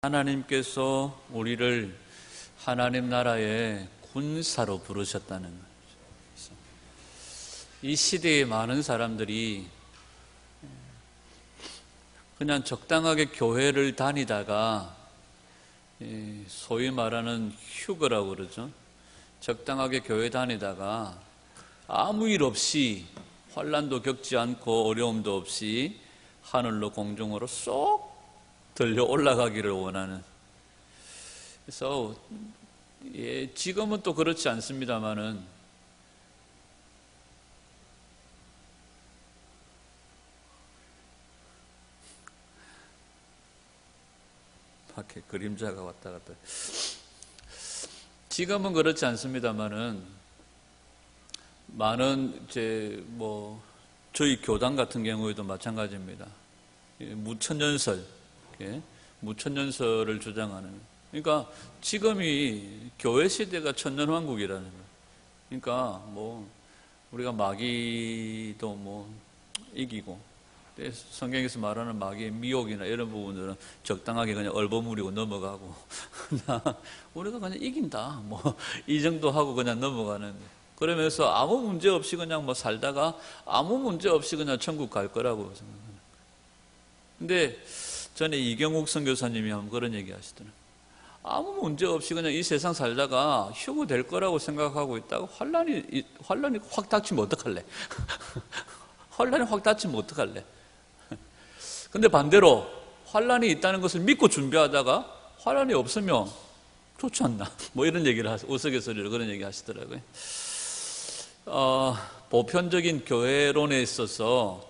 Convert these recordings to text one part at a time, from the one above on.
하나님께서 우리를 하나님 나라의 군사로 부르셨다는 거죠. 이 시대에 많은 사람들이 그냥 적당하게 교회를 다니다가 소위 말하는 휴거라고 그러죠. 적당하게 교회 다니다가 아무 일 없이 환난도 겪지 않고 어려움도 없이 하늘로 공중으로 쏙 들려 올라가기를 원하는. 그래서 지금은 또 그렇지 않습니다만은 밖에 그림자가 왔다 갔다. 지금은 그렇지 않습니다만은 많은 저희 교당 같은 경우에도 마찬가지입니다. 무천년설을 주장하는. 그러니까 지금이 교회 시대가 천년왕국이라는 거예요. 그러니까 우리가 마귀도 이기고, 성경에서 말하는 마귀의 미혹이나 이런 부분들은 적당하게 그냥 얼버무리고 넘어가고 우리가 그냥 이긴다 이 정도 하고 그냥 넘어가는. 그러면서 아무 문제 없이 그냥 살다가 아무 문제 없이 그냥 천국 갈 거라고 생각하는. 근데 전에 이경욱 선교사님이 한번 그런 얘기 하시더라고요. 아무 문제 없이 그냥 이 세상 살다가 휴거 될 거라고 생각하고 있다가 환란이 확 닥치면 어떡할래? 환란이 확 닥치면 어떡할래? 근데 반대로 환란이 있다는 것을 믿고 준비하다가 환란이 없으면 좋지 않나? 이런 얘기를 우스갯소리로 그런 얘기 하시더라고요. 보편적인 교회론에 있어서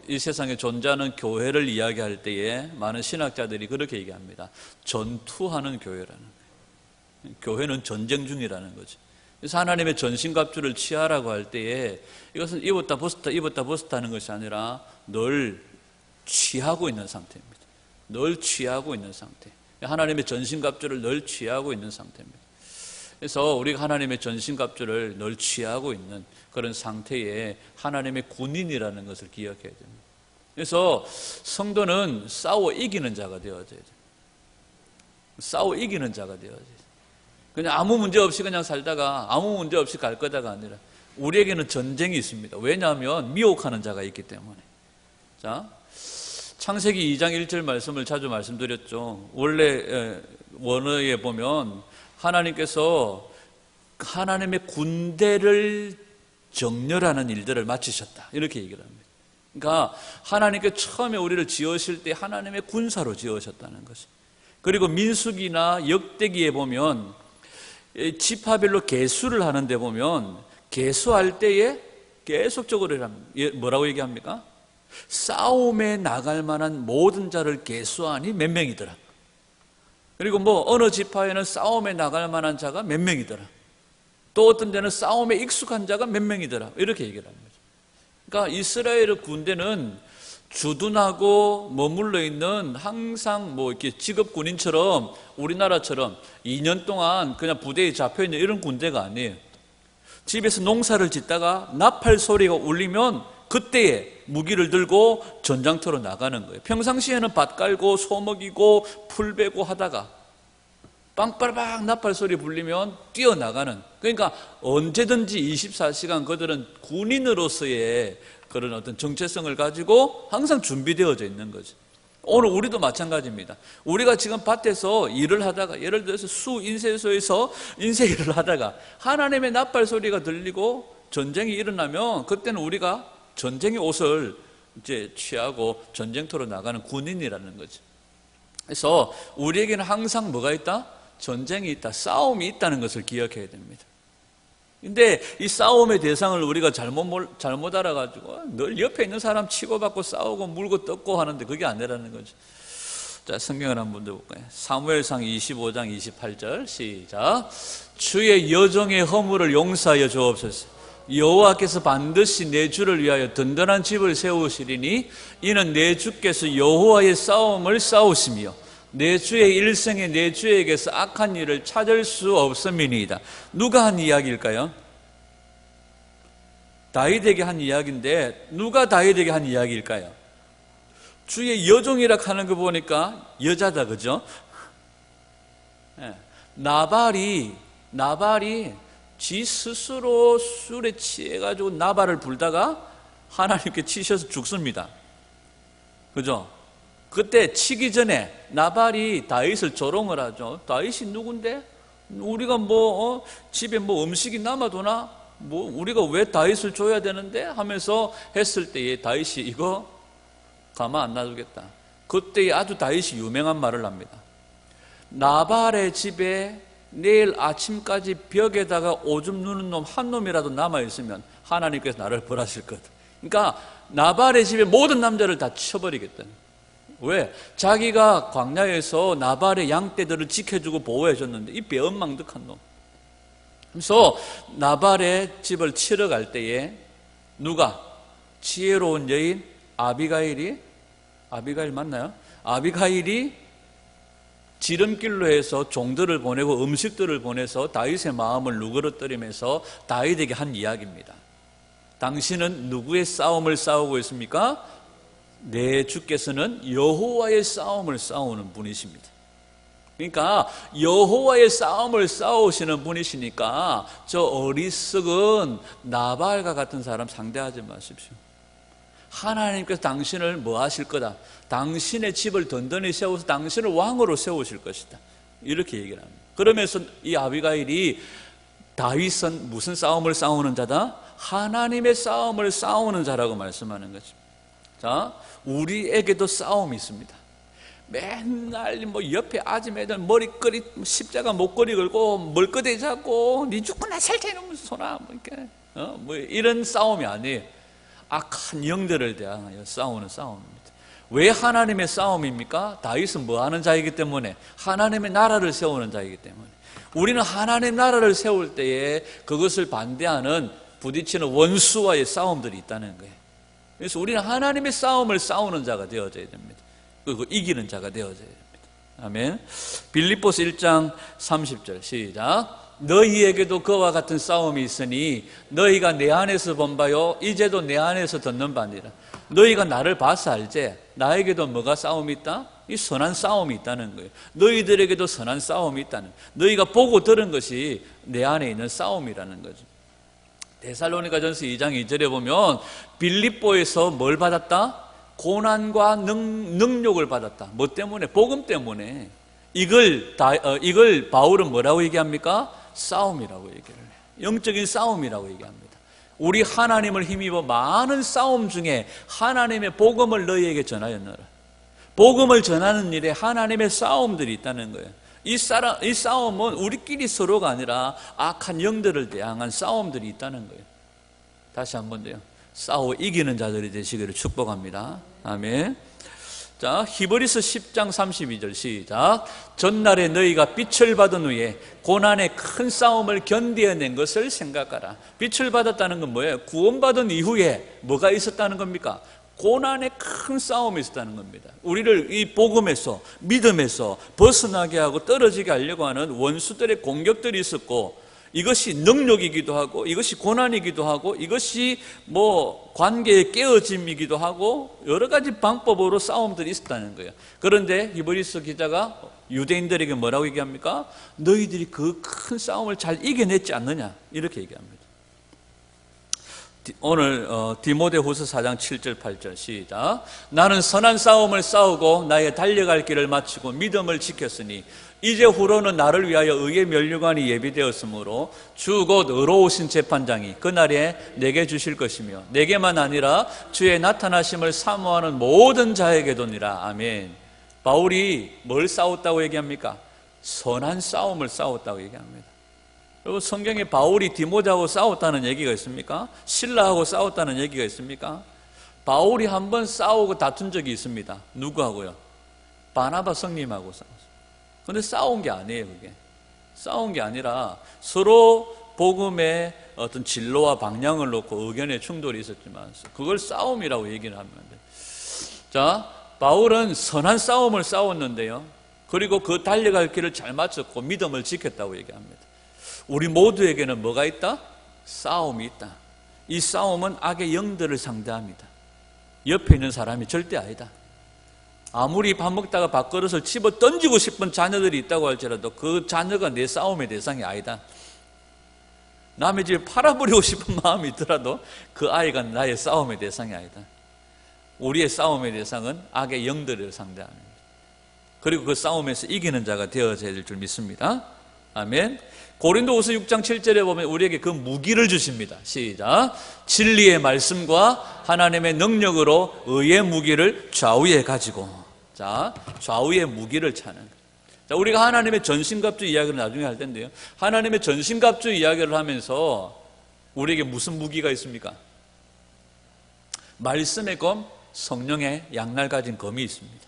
이 세상에 존재하는 교회를 이야기할 때에 많은 신학자들이 그렇게 얘기합니다. 전투하는 교회라는 거예요. 교회는 전쟁 중이라는 거죠. 그래서 하나님의 전신갑주를 취하라고 할 때에 이것은 입었다 벗었다 하는 것이 아니라 늘 취하고 있는 상태입니다. 늘 취하고 있는 상태. 하나님의 전신갑주를 늘 취하고 있는 상태입니다. 그래서 우리가 하나님의 전신갑주를 늘 취하고 있는 그런 상태에 하나님의 군인이라는 것을 기억해야 됩니다. 그래서 성도는 싸워 이기는 자가 되어져야 돼요. 싸워 이기는 자가 되어져야 돼요. 그냥 아무 문제 없이 그냥 살다가 아무 문제 없이 갈 거다가 아니라 우리에게는 전쟁이 있습니다. 왜냐하면 미혹하는 자가 있기 때문에. 자, 창세기 2장 1절 말씀을 자주 말씀드렸죠. 원래 원어에 보면 하나님께서 하나님의 군대를 정렬하는 일들을 마치셨다, 이렇게 얘기를 합니다. 그러니까 하나님께 처음에 우리를 지으실 때 하나님의 군사로 지으셨다는 것이. 그리고 민수기나 역대기에 보면 지파별로 계수를 하는데 보면 계수할 때에 계속적으로 뭐라고 얘기합니까? 싸움에 나갈 만한 모든 자를 계수하니 몇 명이더라. 그리고 어느 지파에는 싸움에 나갈 만한 자가 몇 명이더라. 또 어떤 데는 싸움에 익숙한 자가 몇 명이더라. 이렇게 얘기를 합니다. 그러니까 이스라엘의 군대는 주둔하고 머물러 있는 항상 이렇게 직업 군인처럼 우리나라처럼 2년 동안 그냥 부대에 잡혀 있는 이런 군대가 아니에요. 집에서 농사를 짓다가 나팔 소리가 울리면 그때에 무기를 들고 전장터로 나가는 거예요. 평상시에는 밭 깔고 소 먹이고 풀 베고 하다가 빵빠라빵 나팔 소리 불리면 뛰어나가는. 그러니까 언제든지 24시간 그들은 군인으로서의 그런 어떤 정체성을 가지고 항상 준비되어져 있는 거죠. 오늘 우리도 마찬가지입니다. 우리가 지금 밭에서 일을 하다가, 예를 들어서 인쇄소에서 인쇄 일을 하다가 하나님의 나팔 소리가 들리고 전쟁이 일어나면 그때는 우리가 전쟁의 옷을 이제 취하고 전쟁터로 나가는 군인이라는 거죠. 그래서 우리에게는 항상 뭐가 있다? 전쟁이 있다, 싸움이 있다는 것을 기억해야 됩니다. 근데 이 싸움의 대상을 우리가 잘못 알아가지고 늘 옆에 있는 사람 치고받고 싸우고 물고 뜯고 하는데 그게 아니라는 거죠. 자, 성경을 한번 볼까요? 사무엘상 25장 28절 시작. 주의 여종의 허물을 용서하여 주옵소서. 여호와께서 반드시 내 주를 위하여 든든한 집을 세우시리니 이는 내 주께서 여호와의 싸움을 싸우시며 내 주의 일생에 내 주에게서 악한 일을 찾을 수 없음이니이다. 누가 한 이야기일까요? 다윗에게 한 이야기인데 누가 다윗에게 한 이야기일까요? 주의 여종이라 하는 거 보니까 여자다, 그죠? 예. 나발이 지 스스로 술에 취해가지고 나발을 불다가 하나님께 치셔서 죽습니다. 그죠? 그때 치기 전에 나발이 다윗을 조롱을 하죠. 다윗이 누군데? 우리가 집에 음식이 남아도나? 우리가 왜 다윗을 줘야 되는데? 하면서 했을 때에 다윗이 이거 가만 안 놔두겠다. 그때 아주 다윗이 유명한 말을 합니다. 나발의 집에 내일 아침까지 벽에다가 오줌 누는 놈 한 놈이라도 남아있으면 하나님께서 나를 벌하실 것. 그러니까 나발의 집에 모든 남자를 다 쳐버리겠다. 왜? 자기가 광야에서 나발의 양떼들을 지켜주고 보호해줬는데 이 배은망덕한 놈. 그래서 나발의 집을 치러 갈 때에 누가? 지혜로운 여인 아비가일 맞나요? 아비가일이 지름길로 해서 종들을 보내고 음식들을 보내서 다윗의 마음을 누그러뜨리면서 다윗에게 한 이야기입니다. 당신은 누구의 싸움을 싸우고 있습니까? 내 주께서는 여호와의 싸움을 싸우는 분이십니다. 그러니까 여호와의 싸움을 싸우시는 분이시니까 저 어리석은 나발과 같은 사람 상대하지 마십시오. 하나님께서 당신을 뭐 하실 거다? 당신의 집을 든든히 세워서 당신을 왕으로 세우실 것이다. 이렇게 얘기를 합니다. 그러면서 이 아비가일이 다윗은 무슨 싸움을 싸우는 자다? 하나님의 싸움을 싸우는 자라고 말씀하는 거죠. 자, 우리에게도 싸움이 있습니다. 맨날 옆에 아줌매들 머리끄리 십자가 목걸이 걸고 멀거대 잡고 니 죽고 나 살 테는 소나 이런 싸움이 아니에요. 악한 영들을 대하여 싸우는 싸움입니다. 왜 하나님의 싸움입니까? 다윗은 뭐 하는 자이기 때문에 하나님의 나라를 세우는 자이기 때문에 우리는 하나님의 나라를 세울 때에 그것을 반대하는 부딪히는 원수와의 싸움들이 있다는 거예요. 그래서 우리는 하나님의 싸움을 싸우는 자가 되어져야 됩니다. 그리고 이기는 자가 되어져야 됩니다. 아멘. 빌립보서 1장 30절 시작. 너희에게도 그와 같은 싸움이 있으니 너희가 내 안에서 본 바요 이제도 내 안에서 듣는 바니라. 너희가 나를 봐서 알지? 나에게도 뭐가 싸움이 있다? 이 선한 싸움이 있다는 거예요. 너희들에게도 선한 싸움이 있다는 거예요. 너희가 보고 들은 것이 내 안에 있는 싸움이라는 거죠. 데살로니가전서 2장 2절에 보면 빌립보에서 뭘 받았다? 고난과 능력을 받았다. 뭐 때문에? 복음 때문에. 이걸 바울은 뭐라고 얘기합니까? 싸움이라고 얘기를 해요. 영적인 싸움이라고 얘기합니다. 우리 하나님을 힘입어 많은 싸움 중에 하나님의 복음을 너희에게 전하였노라. 복음을 전하는 일에 하나님의 싸움들이 있다는 거예요. 이 싸움은 우리끼리 서로가 아니라 악한 영들을 대항한 싸움들이 있다는 거예요. 다시 한 번 더요. 싸워 이기는 자들이 되시기를 축복합니다. 아멘. 자, 히브리서 10장 32절 시작. 전날에 너희가 빛을 받은 후에 고난의 큰 싸움을 견뎌낸 것을 생각하라. 빛을 받았다는 건 뭐예요? 구원받은 이후에 뭐가 있었다는 겁니까? 고난의 큰 싸움이 있었다는 겁니다. 우리를 이 복음에서 믿음에서 벗어나게 하고 떨어지게 하려고 하는 원수들의 공격들이 있었고, 이것이 능력이기도 하고 이것이 고난이기도 하고 이것이 관계의 깨어짐이기도 하고 여러 가지 방법으로 싸움들이 있었다는 거예요. 그런데 히브리서 기자가 유대인들에게 뭐라고 얘기합니까? 너희들이 그 큰 싸움을 잘 이겨냈지 않느냐 이렇게 얘기합니다. 오늘 디모데후서 4장 7절 8절 시작. 나는 선한 싸움을 싸우고 나의 달려갈 길을 마치고 믿음을 지켰으니 이제 후로는 나를 위하여 의의 면류관이 예비되었으므로 주 곧 의로우신 재판장이 그날에 내게 주실 것이며 내게만 아니라 주의 나타나심을 사모하는 모든 자에게도니라. 아멘. 바울이 뭘 싸웠다고 얘기합니까? 선한 싸움을 싸웠다고 얘기합니다. 그리고 성경에 바울이 디모데하고 싸웠다는 얘기가 있습니까? 실라하고 싸웠다는 얘기가 있습니까? 바울이 한번 싸우고 다툰 적이 있습니다. 누구하고요? 바나바 성님하고 싸웠어요. 그런데 싸운 게 아니에요. 그게 싸운 게 아니라 서로 복음의 어떤 진로와 방향을 놓고 의견의 충돌이 있었지만 그걸 싸움이라고 얘기를 하면 안 돼요. 자, 바울은 선한 싸움을 싸웠는데요, 그리고 그 달려갈 길을 잘 마쳤고 믿음을 지켰다고 얘기합니다. 우리 모두에게는 뭐가 있다? 싸움이 있다. 이 싸움은 악의 영들을 상대합니다. 옆에 있는 사람이 절대 아니다. 아무리 밥 먹다가 밥그릇을 집어 던지고 싶은 자녀들이 있다고 할지라도 그 자녀가 내 싸움의 대상이 아니다. 남의 집에 팔아버리고 싶은 마음이 있더라도 그 아이가 나의 싸움의 대상이 아니다. 우리의 싸움의 대상은 악의 영들을 상대합니다. 그리고 그 싸움에서 이기는 자가 되어져야 될 줄 믿습니다. 아멘. 고린도후서 6장 7절에 보면 우리에게 그 무기를 주십니다. 시작. 진리의 말씀과 하나님의 능력으로 의의 무기를 좌우에 가지고. 자, 좌우의 무기를 차는. 자, 우리가 하나님의 전신갑주 이야기를 나중에 할 텐데요. 하나님의 전신갑주 이야기를 하면서 우리에게 무슨 무기가 있습니까? 말씀의 검, 성령의 양날 가진 검이 있습니다.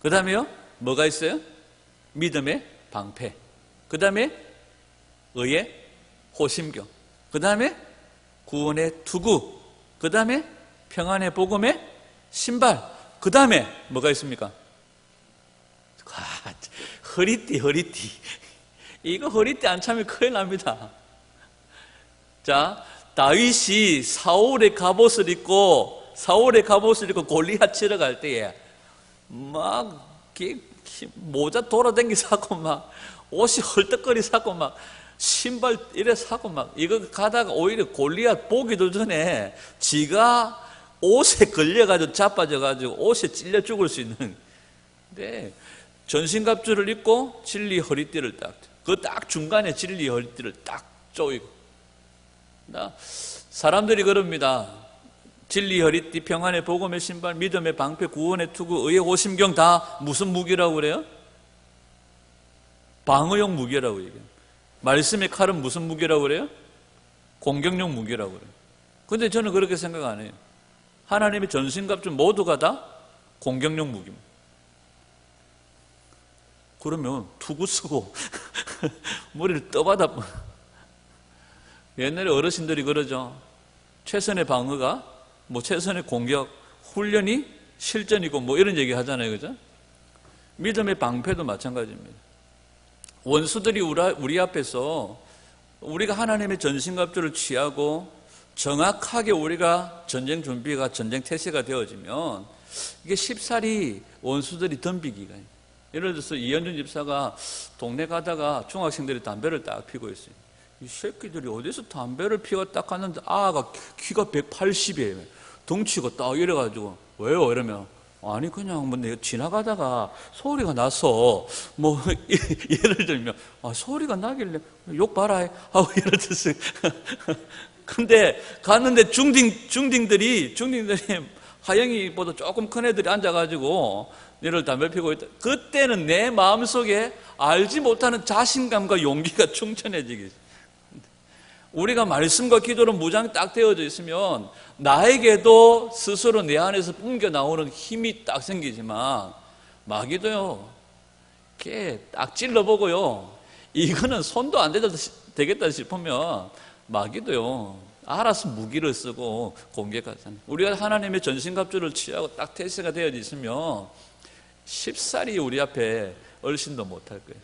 그 다음에요, 뭐가 있어요? 믿음의 방패. 그 다음에 의의 호심경. 그 다음에 구원의 투구. 그 다음에 평안의 복음의 신발. 그 다음에 뭐가 있습니까? 허리띠. 이거 허리띠 안 차면 큰일 납니다. 자, 다윗이 사울의 갑옷을 입고 골리앗 치러 갈 때에 막 모자 돌아다니 사고 막 옷이 헐떡거리 사고 막 신발 이래 사고 막 이거 가다가 오히려 골리앗 보기도 전에 지가 옷에 걸려가지고 자빠져가지고 옷에 찔려 죽을 수 있는. 근데 전신갑주를 입고 진리 허리띠를 딱 중간에 진리 허리띠를 딱 조이고. 사람들이 그럽니다. 진리 허리띠, 평안의 복음의 신발, 믿음의 방패, 구원의 투구, 의의 호심경 다 무슨 무기라고 그래요? 방어용 무기라고 얘기해요. 말씀의 칼은 무슨 무기라고 그래요? 공격용 무기라고 그래요. 근데 저는 그렇게 생각 안 해요. 하나님의 전신갑주 모두가 다 공격용 무기입니다. 그러면 투구 쓰고 머리를 떠받아. 옛날에 어르신들이 그러죠. 최선의 방어가 최선의 공격, 훈련이 실전이고 이런 얘기 하잖아요. 그죠? 믿음의 방패도 마찬가지입니다. 원수들이 우리 앞에서 우리가 하나님의 전신갑주를 취하고 정확하게 우리가 전쟁 준비가 전쟁 태세가 되어지면 이게 쉽사리 원수들이 덤비기가. 예를 들어서 이현준 집사가 동네 가다가 중학생들이 담배를 딱 피고 있어요. 이 새끼들이 어디서 담배를 피워 딱 하는데 아가 키가 180이에요. 덩치가 딱 이래가지고 왜요? 이러면 아니 그냥 내가 지나가다가 소리가 나서 예를 들면 소리가 나길래 욕 봐라 하고 예를 들어서 근데 갔는데 중딩들이 하영이보다 조금 큰 애들이 앉아가지고 얘를 담배 피고 있다. 그때는 내 마음속에 알지 못하는 자신감과 용기가 충천해지겠지. 우리가 말씀과 기도로 무장이 딱 되어져 있으면 나에게도 스스로 내 안에서 뿜겨 나오는 힘이 딱 생기지만 마귀도요, 걔 딱 찔러보고요, 이거는 손도 안 대도 되겠다 싶으면 마귀도요, 알아서 무기를 쓰고 공격하잖아요. 우리가 하나님의 전신갑주를 취하고 딱 태세가 되어져 있으면 쉽사리 우리 앞에 얼씬도 못할 거예요.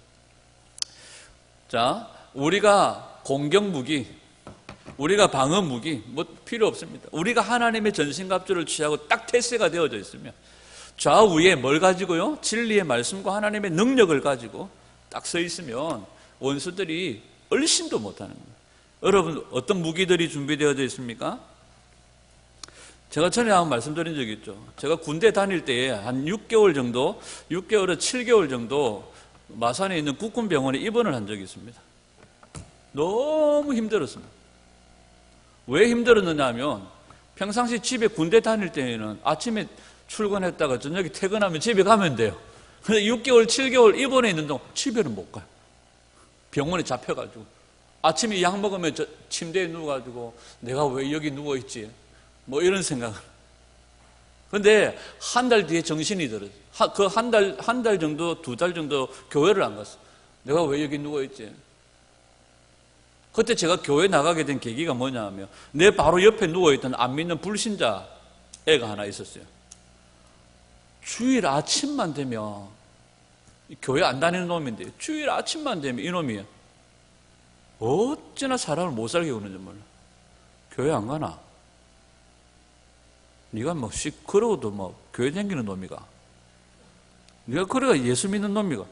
자, 우리가 공격 무기, 우리가 방어 무기 필요 없습니다. 우리가 하나님의 전신갑주를 취하고 딱 태세가 되어져 있으면 좌우에 뭘 가지고요? 진리의 말씀과 하나님의 능력을 가지고 딱 서 있으면 원수들이 얼씬도 못하는 거예요. 여러분, 어떤 무기들이 준비되어져 있습니까? 제가 전에 한번 말씀드린 적이 있죠. 제가 군대 다닐 때에 한 6개월에서 7개월 정도 마산에 있는 국군병원에 입원을 한 적이 있습니다. 너무 힘들었습니다. 왜 힘들었느냐 하면 평상시 집에 군대 다닐 때에는 아침에 출근했다가 저녁에 퇴근하면 집에 가면 돼요. 근데 6개월, 7개월 입원해 있는 동안 집에는 못 가요. 병원에 잡혀가지고 아침에 약 먹으면 저 침대에 누워가지고 내가 왜 여기 누워있지? 이런 생각을. 근데 한 달 뒤에 정신이 들어요. 그 한 달 정도, 2달 정도 교회를 안 갔어요. 내가 왜 여기 누워있지? 그때 제가 교회 나가게 된 계기가 뭐냐 하면 내 바로 옆에 누워있던 안 믿는 불신자 애가 하나 있었어요. 주일 아침만 되면, 교회 안 다니는 놈인데 주일 아침만 되면 이놈이 어찌나 사람을 못 살게 구는지 몰라. 교회 안 가나? 네가 시끄러워도 교회 다니는 놈이가. 네가 그래가 예수 믿는 놈이가.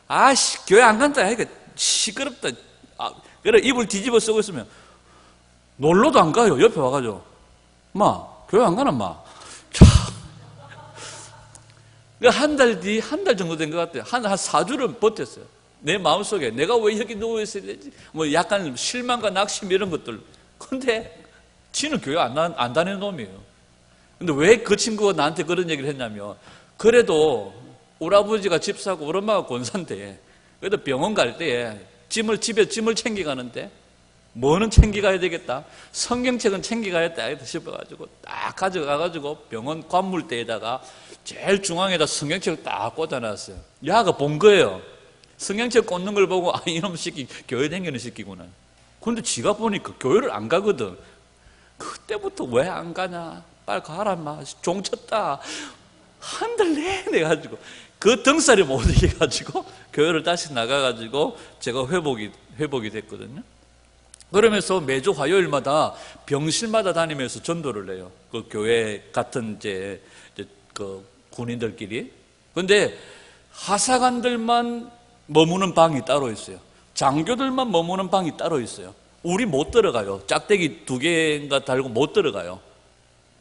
아씨, 교회 안 간다. 하니까 시끄럽다. 그래, 입을 뒤집어 쓰고 있으면 놀러도 안 가요. 옆에 와가지고. 마, 교회 안 가나, 마. 한 달 정도 된 것 같아요. 한 4주를 버텼어요. 내 마음속에 내가 왜 여기 누워있어야 되지? 뭐 약간 실망과 낙심 이런 것들. 근데 지는 교회 안 다니는 놈이에요. 근데 왜 그 친구가 나한테 그런 얘기를 했냐면, 그래도 우리 아버지가 집사고 우리 엄마가 권사인데, 그래도 병원 갈 때 집에 짐을 챙겨가는데 뭐는 챙겨가야 되겠다, 성경책은 챙겨가야겠다 싶어가지고 딱 가져가가지고 병원 관물대에다가 제일 중앙에다 성경책을 딱 꽂아놨어요. 야가 본 거예요. 성경책 꽂는 걸 보고 이놈 새끼 교회 다니는 새끼구나. 근데 지가 보니까 교회를 안 가거든. 그때부터 왜 안 가냐, 빨리 가라 마, 종 쳤다. 한 달 내내 가지고 그 등살이 못 이겨가지고 교회를 다시 나가가지고 제가 회복이 됐거든요. 그러면서 매주 화요일마다 병실마다 다니면서 전도를 해요. 그 교회 같은 이제 그 군인들끼리. 근데 하사관들만 머무는 방이 따로 있어요. 장교들만 머무는 방이 따로 있어요. 우리 못 들어가요. 짝대기 2개인가 달고 못 들어가요.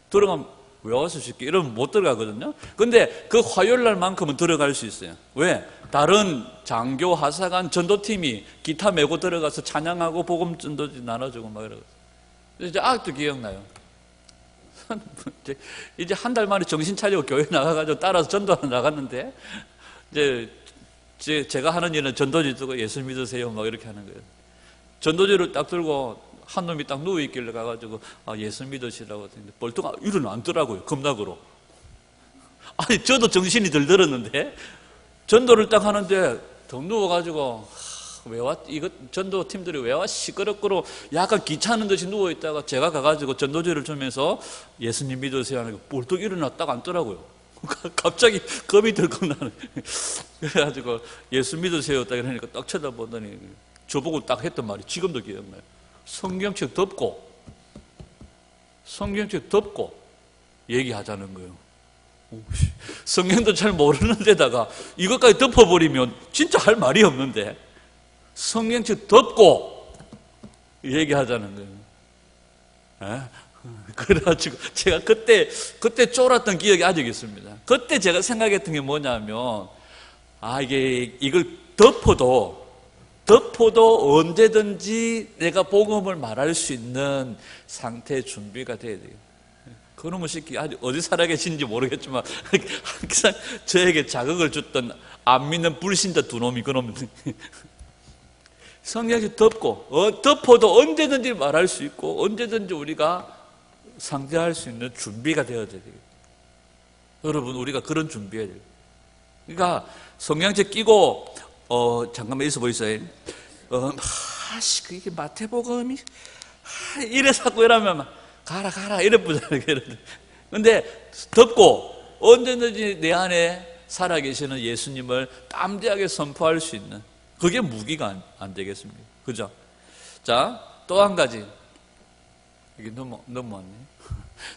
들어가면 왜 와서 쉽게 이러면 못 들어가거든요. 근데 그 화요일 날만큼은 들어갈 수 있어요. 왜? 다른 장교, 하사관, 전도팀이 기타 메고 들어가서 찬양하고 복음 전도지 나눠주고 막 이러고. 이제 아직도 기억나요. 이제 한 달 만에 정신 차리고 교회 나가가지고 따라서 전도하러 나갔는데, 이제 제가 하는 일은 전도지 두고 예수 믿으세요 막 이렇게 하는 거예요. 전도지를 딱 들고 한 놈이 딱 누워있길래 가가지고 예수 믿으시라고 했는데 벌떡 일어나더라고요. 겁나고로. 아니 저도 정신이 덜 들었는데 전도를 딱 하는데 더 누워가지고 왜 왔, 이거 전도팀들이 왜 왔, 시끄럽고로 약간 귀찮은 듯이 누워있다가 제가 가가지고 전도지를 주면서 예수님 믿으세요 하니까 벌떡 일어나 딱 앉더라고요. 갑자기 겁이 들컥 나는. 그래가지고 예수 믿으세요 딱 이러니까 딱 쳐다보더니 저보고 딱 했던 말이 지금도 기억나요. 성경책 덮고 얘기하자는 거예요. 성경도 잘 모르는 데다가 이것까지 덮어버리면 진짜 할 말이 없는데 성경책 덮고 얘기하자는 거예요. 그래가지고 제가 그때 쫄았던 기억이 아직 있습니다. 그때 제가 생각했던 게 뭐냐면, 이걸 덮어도 언제든지 내가 복음을 말할 수 있는 상태의 준비가 돼야 돼요. 그놈의 새끼 아직 어디 살아계신지 모르겠지만 항상 저에게 자극을 줬던 안 믿는 불신자 2놈이 그놈. 성경이 덮어도 언제든지 말할 수 있고 언제든지 우리가 상대할 수 있는 준비가 되어야 돼요. 여러분, 우리가 그런 준비해야 돼요. 그러니까 성경책 끼고 잠깐만 있어 보이세요. 이게 마태복음이 이래 자꾸 이러면 가라 이래 보잖아요. 근데 덮고 언제든지 내 안에 살아계시는 예수님을 담대하게 선포할 수 있는, 그게 무기가 안 되겠습니까? 그죠? 자, 또 한 가지. 이게 넘어왔네.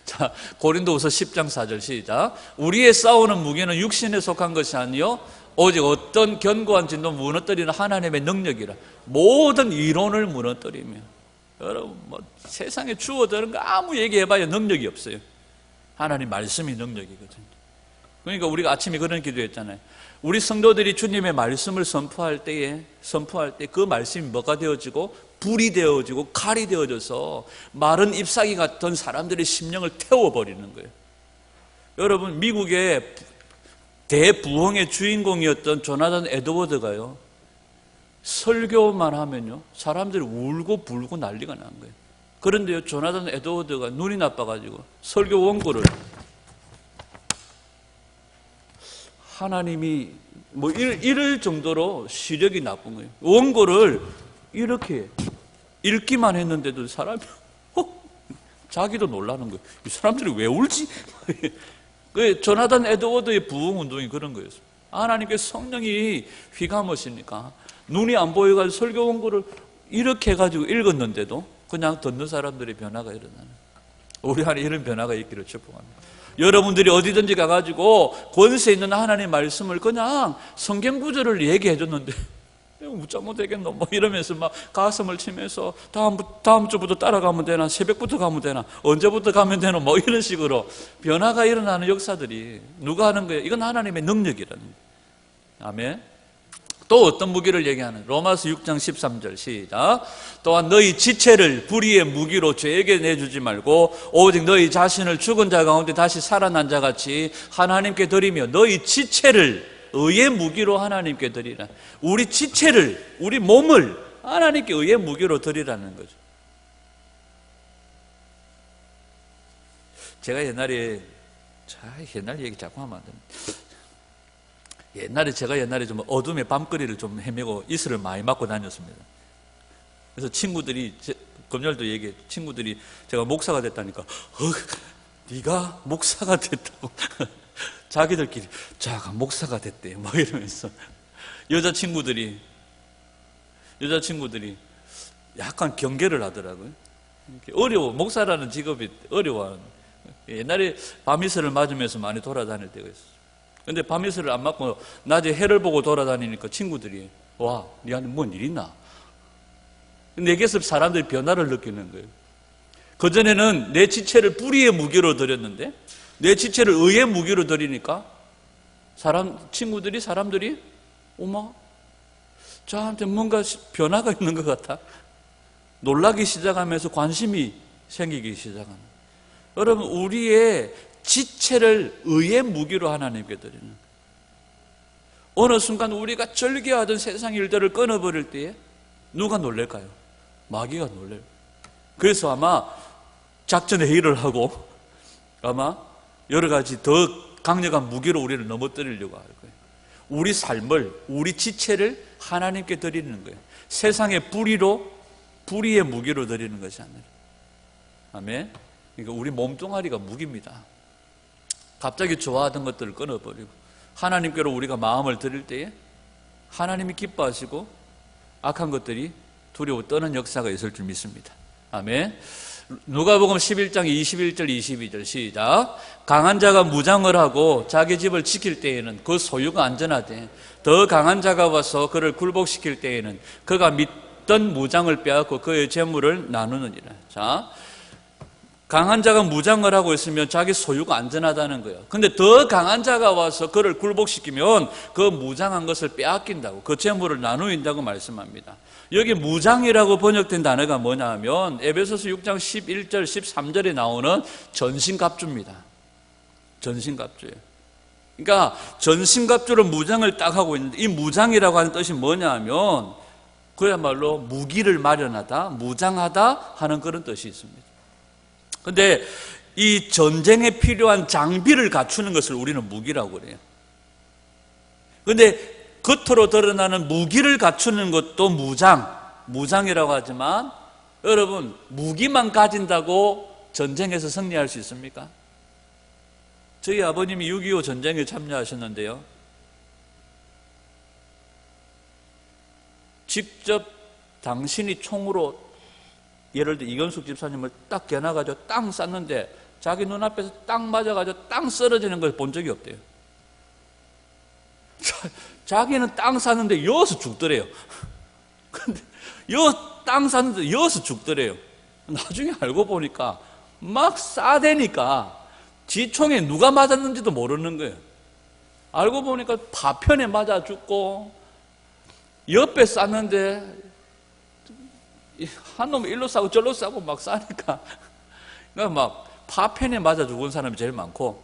자, 고린도후서 10장 4절 시작. 우리의 싸우는 무기는 육신에 속한 것이 아니요 오직 어떤 견고한 진도 무너뜨리는 하나님의 능력이라. 모든 이론을 무너뜨리며. 여러분, 세상에 주어드는 거 아무 얘기해봐야 능력이 없어요. 하나님 말씀이 능력이거든요. 그러니까 우리가 아침에 그런 기도했잖아요. 우리 성도들이 주님의 말씀을 선포할 때 그 말씀이 뭐가 되어지고 불이 되어지고 칼이 되어져서 마른 잎사귀 같은 사람들의 심령을 태워버리는 거예요. 여러분, 미국의 대부흥의 주인공이었던 조나단 에드워드가요, 설교만 하면요 사람들이 울고 불고 난리가 난 거예요. 그런데요, 조나단 에드워드가 눈이 나빠가지고 설교 원고를 하나님이 이럴 정도로 시력이 나쁜 거예요. 원고를 이렇게 읽기만 했는데도 사람이 자기도 놀라는 거예요. 이 사람들이 왜 울지? 그 조나단 에드워드의 부흥 운동이 그런 거였어요. 하나님께서 성령이 휘감으시니까 눈이 안 보여가지고 설교 원고를 이렇게 해가지고 읽었는데도 그냥 듣는 사람들의 변화가 일어나는, 우리 안에 이런 변화가 있기를 축복합니다. 여러분들이 어디든지 가가지고 권세 있는 하나님의 말씀을 그냥 성경 구절을 얘기해 줬는데 묻자 못되겠노 뭐 이러면서 막 가슴을 치면서 다음 주부터 따라가면 되나, 새벽부터 가면 되나, 언제부터 가면 되나, 뭐 이런 식으로 변화가 일어나는 역사들이 누가 하는 거예요? 이건 하나님의 능력이라는 거예요. 아멘. 또 어떤 무기를 얘기하는? 로마서 6장 13절 시작. 또한 너희 지체를 불의의 무기로 죄에게 내주지 말고 오직 너희 자신을 죽은 자 가운데 다시 살아난 자 같이 하나님께 드리며 너희 지체를 의의 무기로 하나님께 드리라. 우리 지체를, 우리 몸을 하나님께 의의 무기로 드리라는 거죠. 제가 옛날 얘기 자꾸 하면 안 됩니다. 제가 옛날에 좀 어둠의 밤거리를 좀 헤매고 이슬을 많이 맞고 다녔습니다. 그래서 친구들이, 금요일도 얘기해, 친구들이 제가 목사가 됐다니까, 네가 목사가 됐다고. 자기들끼리, 자가 목사가 됐대. 뭐 이러면서. 여자친구들이 약간 경계를 하더라고요. 어려워. 목사라는 직업이 어려워. 옛날에 밤이슬을 맞으면서 많이 돌아다닐 때가 있었어요. 근데 밤이슬을 안 맞고 낮에 해를 보고 돌아다니니까 친구들이 와, 니한테 뭔 일 있나? 내게서 사람들이 변화를 느끼는 거예요. 그전에는 내 지체를 불의의 무기로 드렸는데 내 지체를 의의 무기로 드리니까 사람들이 어머, 저한테 뭔가 변화가 있는 것 같아. 놀라기 시작하면서 관심이 생기기 시작합니다. 여러분, 우리의 지체를 의의 무기로 하나님께 드리는 거예요. 어느 순간 우리가 절개하던 세상 일들을 끊어버릴 때에 누가 놀랄까요? 마귀가 놀래요. 그래서 아마 작전 회의를 하고 아마 여러 가지 더 강력한 무기로 우리를 넘어뜨리려고 할 거예요. 우리 삶을, 우리 지체를 하나님께 드리는 거예요. 세상의 불의의 무기로 드리는 것이 아니라. 아멘. 그러니까 우리 몸뚱아리가 무기입니다. 갑자기 좋아하던 것들을 끊어버리고 하나님께로 우리가 마음을 드릴 때에 하나님이 기뻐하시고 악한 것들이 두려워 떠는 역사가 있을 줄 믿습니다. 아멘. 누가복음 11장 21절 22절 시작. 강한 자가 무장을 하고 자기 집을 지킬 때에는 그 소유가 안전하되 더 강한 자가 와서 그를 굴복시킬 때에는 그가 믿던 무장을 빼앗고 그의 재물을 나누느니라. 자, 강한 자가 무장을 하고 있으면 자기 소유가 안전하다는 거예요. 근데 더 강한 자가 와서 그를 굴복시키면 그 무장한 것을 빼앗긴다고, 그 재물을 나누인다고 말씀합니다. 여기 무장이라고 번역된 단어가 뭐냐 하면 에베소서 6장 11절 13절에 나오는 전신갑주입니다. 전신갑주예요. 그러니까 전신갑주로 무장을 딱 하고 있는데 이 무장이라고 하는 뜻이 뭐냐 하면 그야말로 무기를 마련하다, 무장하다 하는 그런 뜻이 있습니다. 근데 이 전쟁에 필요한 장비를 갖추는 것을 우리는 무기라고 그래요. 근데 겉으로 드러나는 무기를 갖추는 것도 무장이라고 하지만 여러분, 무기만 가진다고 전쟁에서 승리할 수 있습니까? 저희 아버님이 6.25 전쟁에 참여하셨는데요, 직접 당신이 총으로 예를 들어 이건숙 집사님을 딱 겨눠가지고 땅 쌌는데 자기 눈앞에서 딱 맞아가지고 땅 쓰러지는 걸 본 적이 없대요. 자기는 땅 쌌는데 여기서 죽더래요. 근데 땅 쌌는데 여기서 죽더래요. 나중에 알고 보니까 막 싸대니까 지 총에 누가 맞았는지도 모르는 거예요. 알고 보니까 파편에 맞아 죽고 옆에 쌌는데 한 놈이 일로 싸고 절로 싸고 막 싸니까 그러니까 막 파편에 맞아 죽은 사람이 제일 많고,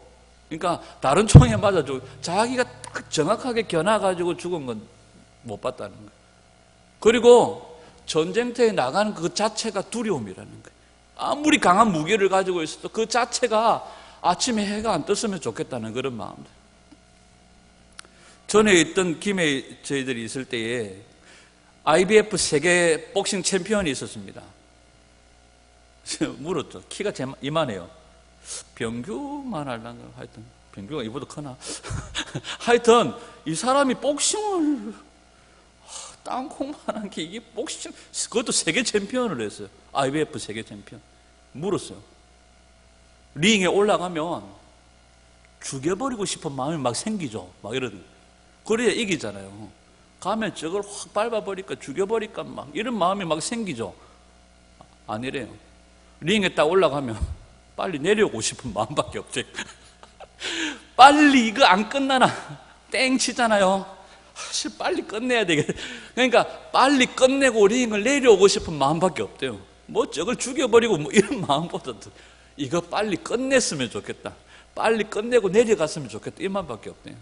그러니까 다른 총에 맞아 죽고 자기가 딱 정확하게 겨눠가지고 죽은 건 못 봤다는 거예요. 그리고 전쟁터에 나가는 그 자체가 두려움이라는 거예요. 아무리 강한 무기를 가지고 있어도 그 자체가 아침에 해가 안 떴으면 좋겠다는 그런 마음들. 전에 있던 김해 저희들이 있을 때에 IBF 세계 복싱 챔피언이 있었습니다. 물었죠. 키가 이만해요. 병규만 할란가? 하여튼 병규가 이보다 크나? 하여튼 이 사람이 복싱을 땅콩만한 게 이게 복싱, 그것도 세계 챔피언을 했어요. IBF 세계 챔피언. 물었어요. 링에 올라가면 죽여버리고 싶은 마음이 막 생기죠. 막 이런. 그래야 이기잖아요. 가면 저걸 확 밟아버릴까, 죽여버릴까, 막 이런 마음이 막 생기죠. 아니래요. 링에 딱 올라가면 빨리 내려오고 싶은 마음밖에 없어요. 빨리 이거 안 끝나나 땡 치잖아요. 빨리 끝내야 되겠다. 그러니까 빨리 끝내고 링을 내려오고 싶은 마음밖에 없대요. 뭐 저걸 죽여버리고 뭐 이런 마음보다도 이거 빨리 끝냈으면 좋겠다. 빨리 끝내고 내려갔으면 좋겠다. 이 마음밖에 없대요.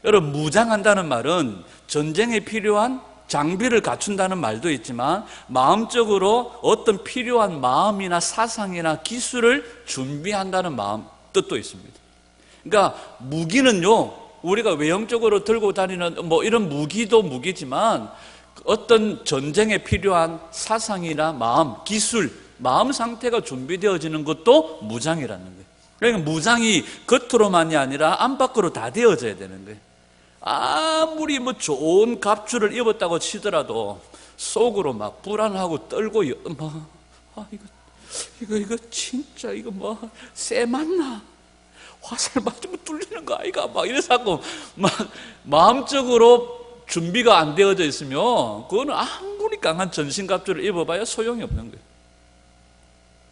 여러분, 무장한다는 말은 전쟁에 필요한 장비를 갖춘다는 말도 있지만 마음적으로 어떤 필요한 마음이나 사상이나 기술을 준비한다는 마음 뜻도 있습니다. 그러니까 무기는요, 우리가 외형적으로 들고 다니는 뭐 이런 무기도 무기지만 어떤 전쟁에 필요한 사상이나 마음, 기술, 마음 상태가 준비되어지는 것도 무장이라는 거예요. 그러니까 무장이 겉으로만이 아니라 안팎으로 다 되어져야 되는 거예요. 아무리 뭐 좋은 갑주를 입었다고 치더라도 속으로 막 불안하고 떨고 막 이거 진짜 이거 뭐 쇠 맞나? 화살 맞으면 뚫리는 거 아이가? 막 이래서 하고 막 마음적으로 준비가 안 되어져 있으면 그거는 아무리 강한 전신갑주를 입어봐야 소용이 없는 거예요.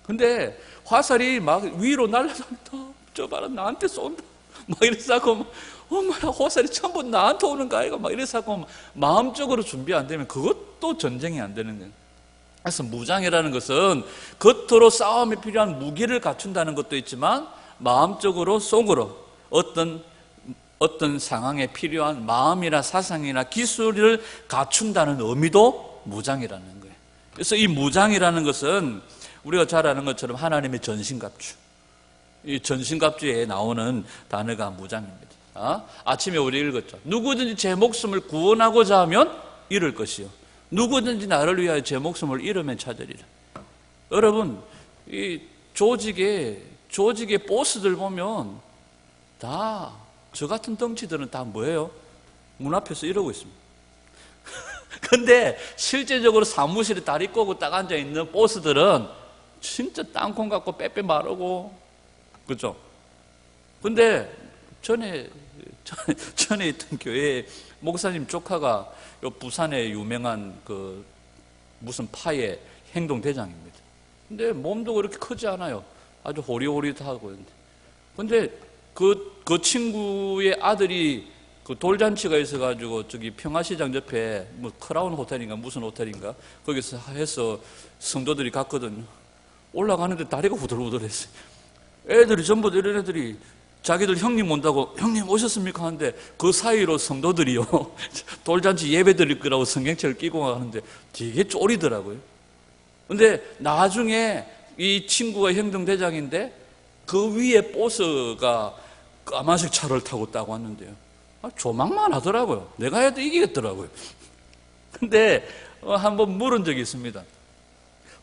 근데 화살이 막 위로 날아다닌다. 저 봐라 나한테 쏜다. 막 이래서 하고 엄마야 화살이 전부 나한테 오는 거 아이가? 막 이래서 하고 마음적으로 준비 안 되면 그것도 전쟁이 안 되는 거예요. 그래서 무장이라는 것은 겉으로 싸움에 필요한 무기를 갖춘다는 것도 있지만 마음적으로 속으로 어떤 상황에 필요한 마음이나 사상이나 기술을 갖춘다는 의미도 무장이라는 거예요. 그래서 이 무장이라는 것은 우리가 잘 아는 것처럼 하나님의 전신갑주, 이 전신갑주에 나오는 단어가 무장입니다. 아침에 우리 읽었죠. 누구든지 제 목숨을 구원하고자 하면 잃을 것이요 누구든지 나를 위하여 제 목숨을 잃으면 찾으리라. 여러분, 이 조직의 보스들 보면 다 저 같은 덩치들은 다 뭐예요? 문 앞에서 이러고 있습니다. 근데 실제적으로 사무실에 다리 꼬고 딱 앉아있는 보스들은 진짜 땅콩 갖고 빼빼 마르고, 그죠? 근데 전에 있던 교회 목사님 조카가 요 부산의 유명한 그 무슨 파의 행동대장입니다. 근데 몸도 그렇게 크지 않아요. 아주 호리호리하고. 근데 그 친구의 아들이 그 돌잔치가 있어가지고 저기 평화시장 옆에 뭐 크라운 호텔인가 무슨 호텔인가 거기서 해서 성도들이 갔거든요. 올라가는데 다리가 후들후들했어요. 애들이 전부 이런 애들이 자기들 형님 온다고 형님 오셨습니까 하는데 그 사이로 성도들이요 돌잔치 예배 드릴 거라고 성경책을 끼고 가는데 되게 쫄이더라고요. 근데 나중에 이 친구가 행동대장인데 그 위에 보스가 까만색 차를 타고 딱 왔는데요. 조망만 하더라고요. 내가 해도 이기겠더라고요. 근데 한번 물은 적이 있습니다.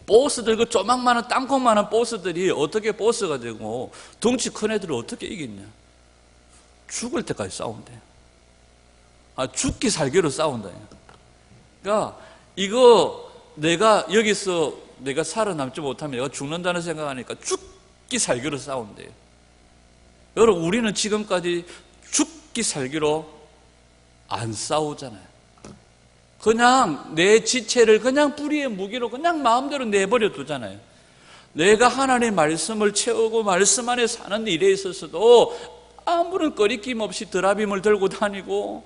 보스들, 그 조망만한 땅콩만한 보스들이 어떻게 보스가 되고 덩치 큰 애들을 어떻게 이겼냐? 죽을 때까지 싸운대요. 죽기 살기로 싸운다. 그러니까 이거 내가 여기서 내가 살아남지 못하면 내가 죽는다는 생각하니까 죽기 살기로 싸운대요. 여러분, 우리는 지금까지 죽기 살기로 안 싸우잖아요. 그냥 내 지체를 그냥 불의의 무기로 그냥 마음대로 내버려 두잖아요. 내가 하나님의 말씀을 채우고 말씀 안에 사는 일에 있어서도 아무런 거리낌 없이 드라빔을 들고 다니고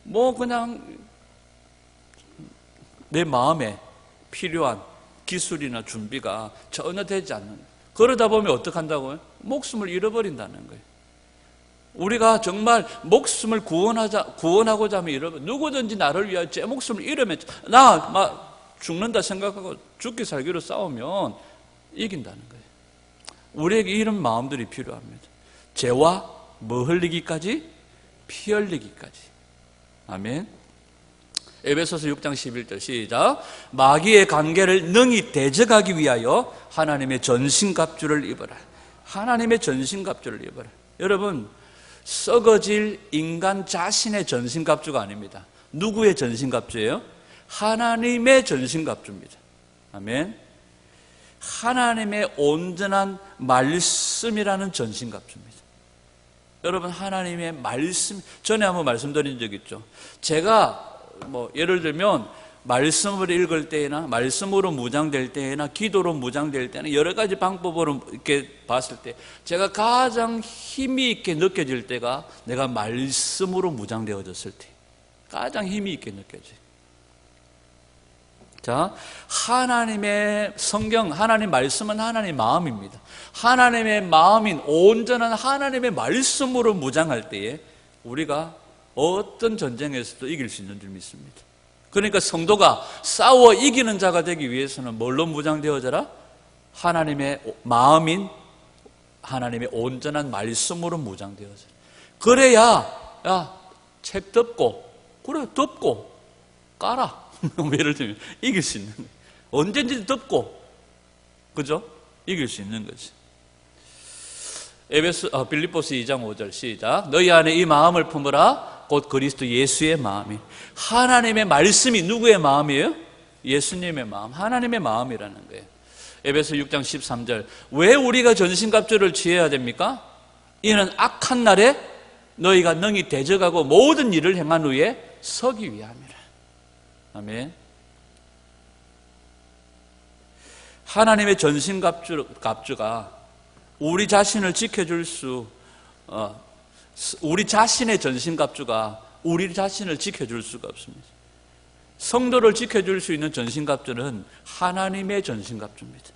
뭐 그냥 내 마음에 필요한 기술이나 준비가 전혀 되지 않는, 그러다 보면 어떻게 한다고요? 목숨을 잃어버린다는 거예요. 우리가 정말 목숨을 구원하고자 하면 잃어버려. 누구든지 나를 위하여 제 목숨을 잃으면 나 막 죽는다 생각하고 죽기 살기로 싸우면 이긴다는 거예요. 우리에게 이런 마음들이 필요합니다. 죄와 뭐 흘리기까지? 피 흘리기까지. 아멘. 에베소서 6장 11절 시작. 마귀의 관계를 능히 대적하기 위하여 하나님의 전신갑주를 입어라. 하나님의 전신갑주를 입어라. 여러분, 썩어질 인간 자신의 전신갑주가 아닙니다. 누구의 전신갑주예요? 하나님의 전신갑주입니다. 아멘. 하나님의 온전한 말씀이라는 전신갑주입니다. 여러분, 하나님의 말씀, 전에 한번 말씀드린 적 있죠. 제가 예를 들면 말씀을 읽을 때나 말씀으로 무장될 때나 기도로 무장될 때나 여러 가지 방법으로 이렇게 봤을 때 제가 가장 힘이 있게 느껴질 때가 내가 말씀으로 무장되어졌을 때 가장 힘이 있게 느껴져요. 자, 하나님의 성경, 하나님 말씀은 하나님의 마음입니다. 하나님의 마음인 온전한 하나님의 말씀으로 무장할 때에 우리가 어떤 전쟁에서도 이길 수 있는 줄 믿습니다. 그러니까 성도가 싸워 이기는 자가 되기 위해서는 뭘로 무장되어져라? 하나님의 마음인 하나님의 온전한 말씀으로 무장되어져라. 그래야 책 덮고 그래 덮고 깔아. 예를 들면 이길 수 있는 거예요. 언제든지 덮고, 그죠? 이길 수 있는 거지. 빌립보서 2장 5절 시작. 너희 안에 이 마음을 품으라. 곧 그리스도 예수의 마음이. 하나님의 말씀이 누구의 마음이에요? 예수님의 마음, 하나님의 마음이라는 거예요. 에베소 6장 13절. 왜 우리가 전신갑주를 취해야 됩니까? 이는 악한 날에 너희가 능히 대적하고 모든 일을 행한 후에 서기 위함이라. 아멘. 하나님의 전신갑주가 우리 자신을 지켜줄 우리 자신의 전신갑주가 우리 자신을 지켜줄 수가 없습니다. 성도를 지켜줄 수 있는 전신갑주는 하나님의 전신갑주입니다.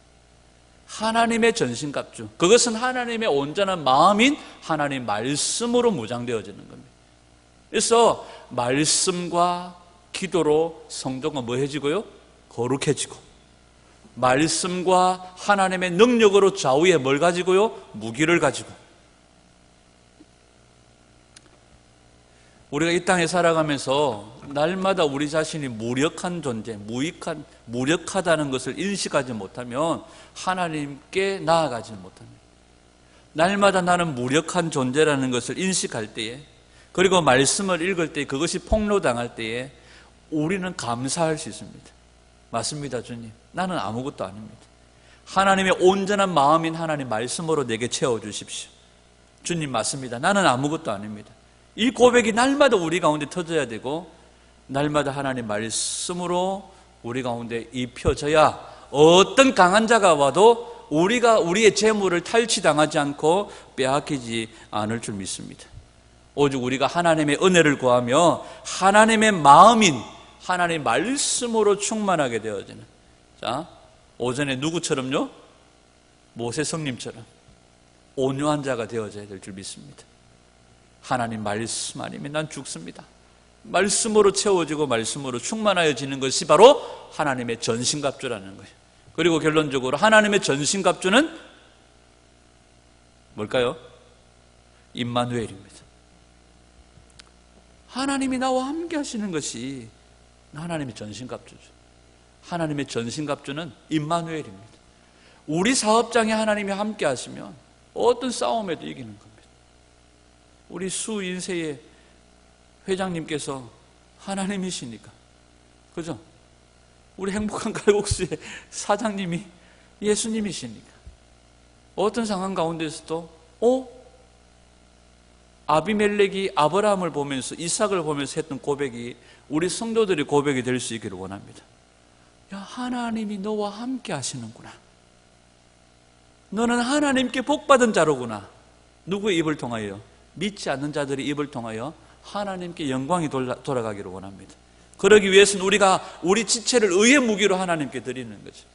하나님의 전신갑주. 그것은 하나님의 온전한 마음인 하나님 말씀으로 무장되어지는 겁니다. 그래서 말씀과 기도로 성도가 뭐 해지고요? 거룩해지고, 말씀과 하나님의 능력으로 좌우에 뭘 가지고요? 무기를 가지고. 우리가 이 땅에 살아가면서 날마다 우리 자신이 무력한 존재, 무력하다는 것을 인식하지 못하면 하나님께 나아가지 못합니다. 날마다 나는 무력한 존재라는 것을 인식할 때에, 그리고 말씀을 읽을 때 그것이 폭로당할 때에 우리는 감사할 수 있습니다. 맞습니다, 주님. 나는 아무것도 아닙니다. 하나님의 온전한 마음인 하나님 말씀으로 내게 채워주십시오. 주님, 맞습니다. 나는 아무것도 아닙니다. 이 고백이 날마다 우리 가운데 터져야 되고, 날마다 하나님 말씀으로 우리 가운데 입혀져야 어떤 강한 자가 와도 우리가 우리의 재물을 탈취당하지 않고 빼앗기지 않을 줄 믿습니다. 오직 우리가 하나님의 은혜를 구하며 하나님의 마음인 하나님 말씀으로 충만하게 되어지는, 자, 오전에 누구처럼요? 모세 성님처럼 온유한 자가 되어져야 될 줄 믿습니다. 하나님 말씀 아니면 난 죽습니다. 말씀으로 채워지고 말씀으로 충만하여지는 것이 바로 하나님의 전신갑주라는 거예요. 그리고 결론적으로 하나님의 전신갑주는 뭘까요? 임마누엘입니다. 하나님이 나와 함께 하시는 것이 하나님의 전신갑주죠. 하나님의 전신갑주는 임마누엘입니다. 우리 사업장에 하나님이 함께 하시면 어떤 싸움에도 이기는 겁니다. 우리 수인세의 회장님께서 하나님이시니까, 그죠? 우리 행복한 칼국수의 사장님이 예수님이시니까 어떤 상황 가운데서도 아비멜렉이 아브라함을 보면서, 이삭을 보면서 했던 고백이 우리 성도들의 고백이 될 수 있기를 원합니다. 야, 하나님이 너와 함께 하시는구나. 너는 하나님께 복받은 자로구나. 누구의 입을 통하여? 믿지 않는 자들의 입을 통하여 하나님께 영광이 돌아가기를 원합니다. 그러기 위해서는 우리가 우리 지체를 의의 무기로 하나님께 드리는 거죠.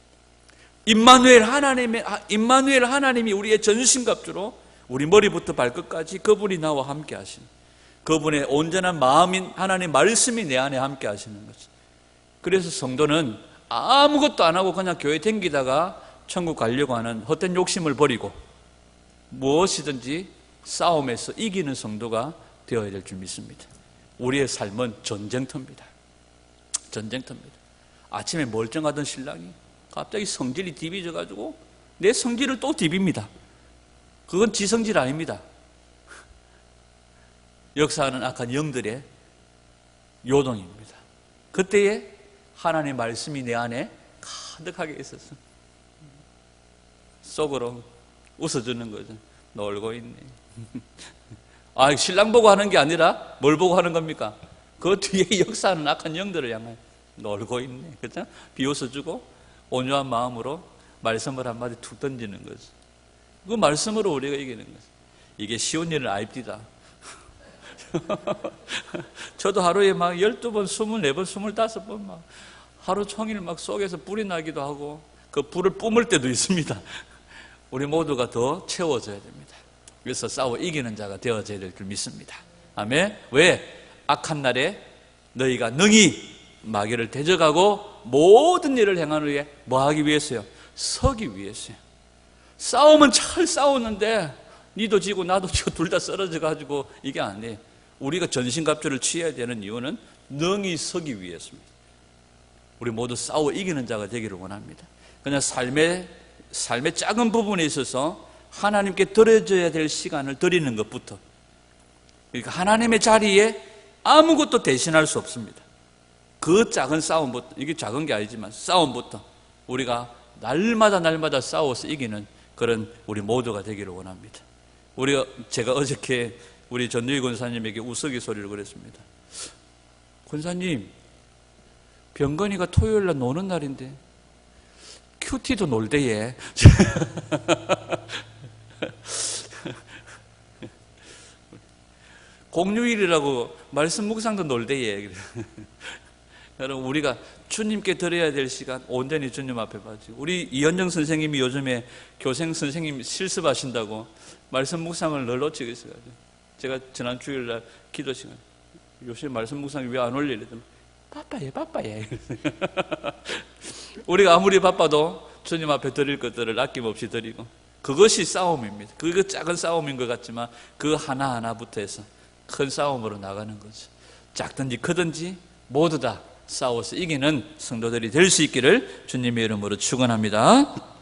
임마누엘 하나님이 우리의 전신갑주로 우리 머리부터 발끝까지 그분이 나와 함께 하시는, 그분의 온전한 마음인 하나님 말씀이 내 안에 함께 하시는 거죠. 그래서 성도는 아무것도 안 하고 그냥 교회 댕기다가 천국 가려고 하는 헛된 욕심을 버리고 무엇이든지 싸움에서 이기는 성도가 되어야 될 줄 믿습니다. 우리의 삶은 전쟁터입니다. 전쟁터입니다. 아침에 멀쩡하던 신랑이 갑자기 성질이 디비져가지고 내 성질을 또 디빕니다. 그건 지 성질 아닙니다. 역사하는 악한 영들의 요동입니다. 그때에 하나님의 말씀이 내 안에 가득하게 있어서 속으로 웃어주는 거죠. 놀고 있네. 아, 신랑 보고 하는 게 아니라 뭘 보고 하는 겁니까? 그 뒤에 역사하는 악한 영들을 향해 놀고 있네. 그렇죠? 비웃어주고 온유한 마음으로 말씀을 한마디 툭 던지는 거죠. 그 말씀으로 우리가 이기는 거죠. 이게 쉬운 일은 아닙니다. 저도 하루에 막 12번, 24번, 25번 막 하루 종일 막 속에서 불이 나기도 하고 그 불을 뿜을 때도 있습니다. 우리 모두가 더 채워져야 됩니다. 그래서 싸워 이기는 자가 되어져야 될 줄 믿습니다. 아멘. 왜? 악한 날에 너희가 능히 마귀를 대적하고 모든 일을 행하는 후에 뭐 하기 위해서요? 서기 위해서요. 싸움은 잘 싸우는데 니도 지고 나도 지고 둘 다 쓰러져 가지고 이게 아니에요. 우리가 전신갑주를 취해야 되는 이유는 능히 서기 위해서입니다. 우리 모두 싸워 이기는 자가 되기를 원합니다. 그냥 삶의 작은 부분에 있어서 하나님께 드려져야 될 시간을 드리는 것부터, 그러니까 하나님의 자리에 아무것도 대신할 수 없습니다. 그 작은 싸움부터, 이게 작은 게 아니지만 싸움부터 우리가 날마다 싸워서 이기는 그런 우리 모두가 되기를 원합니다. 제가 어저께 우리 전두희 권사님에게 우스갯소리를 그랬습니다. 권사님, 병건이가 토요일 날 노는 날인데 큐티도 놀대예. 공휴일이라고 말씀 묵상도 놀대예. 여러분, 우리가 주님께 드려야 될 시간 온전히 주님 앞에 바치고, 우리 이현정 선생님이 요즘에 교생 선생님 실습하신다고 말씀 묵상을 늘 놓치고 있어가지고 제가 지난 주일날 기도 시간, 요새 말씀 묵상이 왜 안 올리래? 바빠요. 우리가 아무리 바빠도 주님 앞에 드릴 것들을 아낌없이 드리고, 그것이 싸움입니다. 그거 작은 싸움인 것 같지만 그 하나하나부터 해서 큰 싸움으로 나가는 거죠. 작든지 크든지 모두 다 싸워서 이기는 성도들이 될 수 있기를 주님의 이름으로 축원합니다.